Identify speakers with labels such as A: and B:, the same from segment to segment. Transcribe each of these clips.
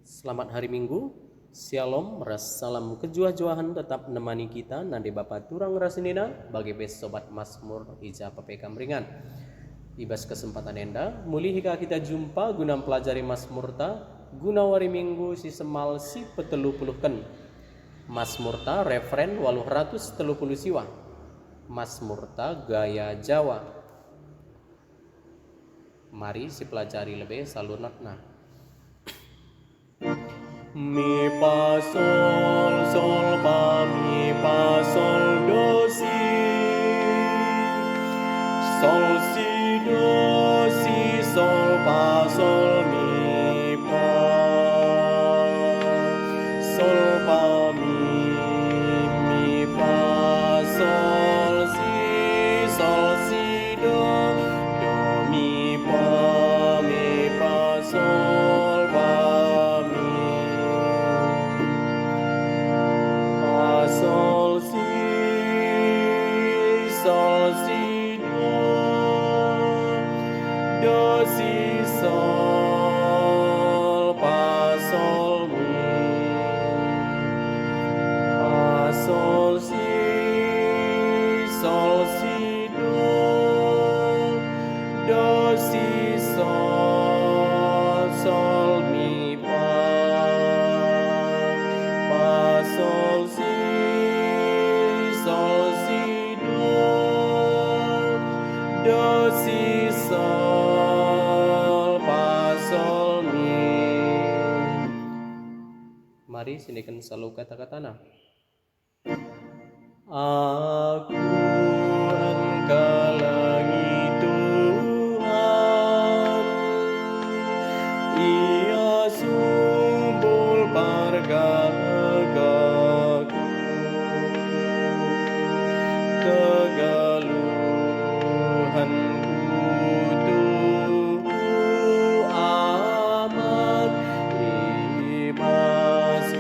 A: Selamat hari Minggu, Shalom, salam kejuah-juahan tetap menemani kita Nande Bapak Turang Rasinina bagi bes sobat Mazmur Ija Pape Kamringan. Ibas kesempatan enda, muli hika kita jumpa guna pelajari Mazmurta guna wari Minggu si semal si petelu puluhken. Mazmurta referen 830 siwa. Mazmurta gaya Jawa. Mari si pelajari lebih salunatna. Mi fa sol sol fa mi fa sol do si sol si do si sol fa sol mi fa sol fa mi fa sol si do mi fa sol fa sol si do si sol fa sol mi fa sol si do si sol mi fa sol si do si sol fa sol mi. Mari sinikan selalu kata-katana. Aku engkalangi Tuhan, Ia sumbul pargagaku, kegaluhanku tuh amat ibas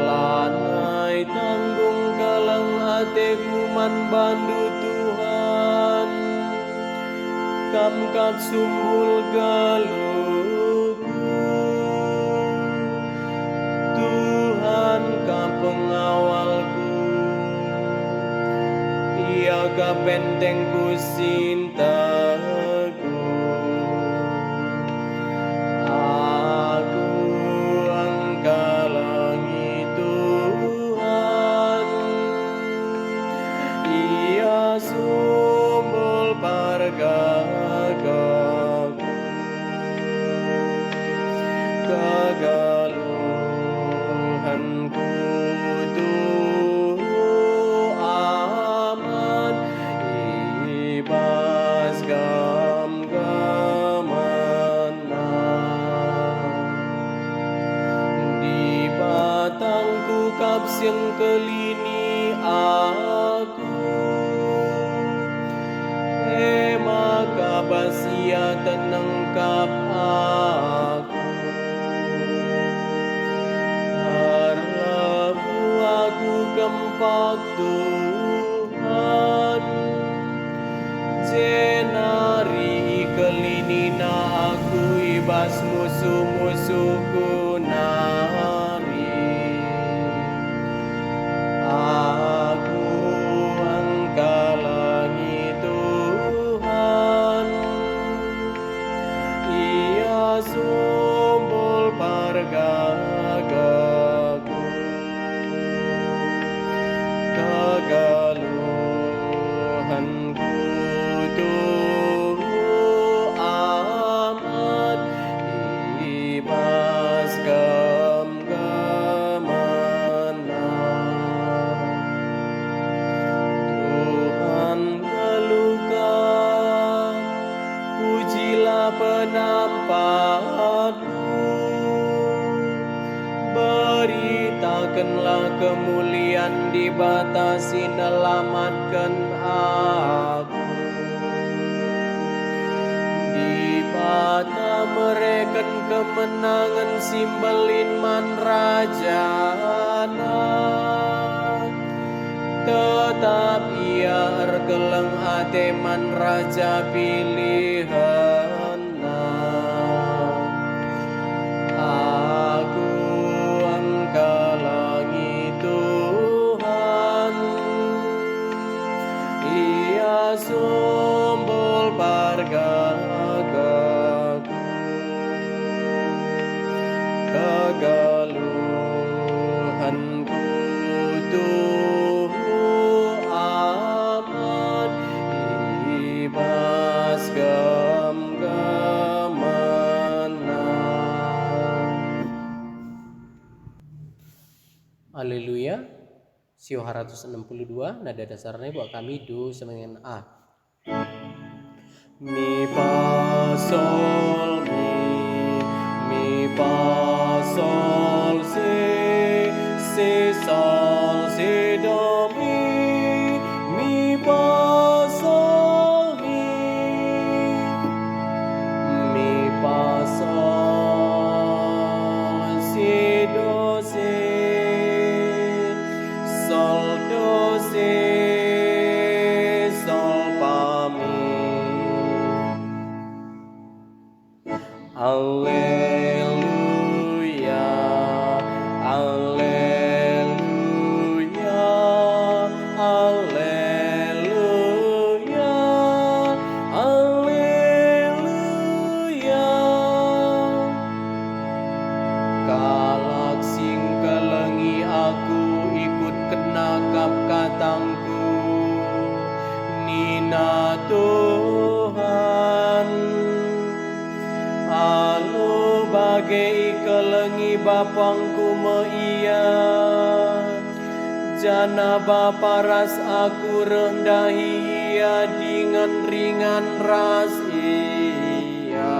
A: lanai tanggung kalang ateku man bandu Tuhan, kamkat sumbul galuku, Tuhan ka pengawalku, Ia ka bentengku sintaku. Aku engkalangi Tuhan, Ia sumbul pargagaku, kegaluhanku tuh aman ibas gamana, di batangku kapsiang kelini aku, maka basia tenengkap aku, harlaku aku gempak Tuhan, jenari kelinina aku ibas musuh-musuhku nari. Aku engkalangi Tuhan, Ia sumbul pargagaku, kegaluhanku tuh amat ibas gamana. Tuhan geluka, pujilah penampakku, beritakanlah kemuliaan dibatasi nelamatkan aku. Di bata mereka kemenangan simbalin man rajana, tetap ia erkeleng ate eman raja pilihanna. Aku engkalangi Tuhan, Ia sumbul pargagaku, kegaluhanku tuhu aman, ibas gam-gamana. Haleluya. Sio 162 nada dasarnya buat kami do sama dengan A. Mi fa sol mi fa sol si sol si do mi fa sol mi fa sol si do sol do sol fa mi. Alleluia, alleluia, alleluia, alleluia. Kalak sing kelengi aku ikut kenakap katangku, Nina Tuhan. Alu bagai kelengi bapangku meia, jana bapa ras aku rendahi ia dengan ringan ras ia.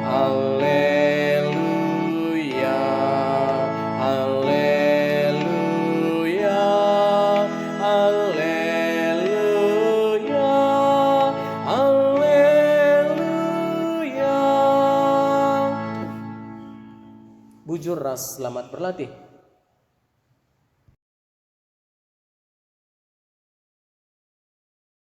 A: Alleluia, alleluia, alleluia, alleluia. Bujur ras selamat berlatih.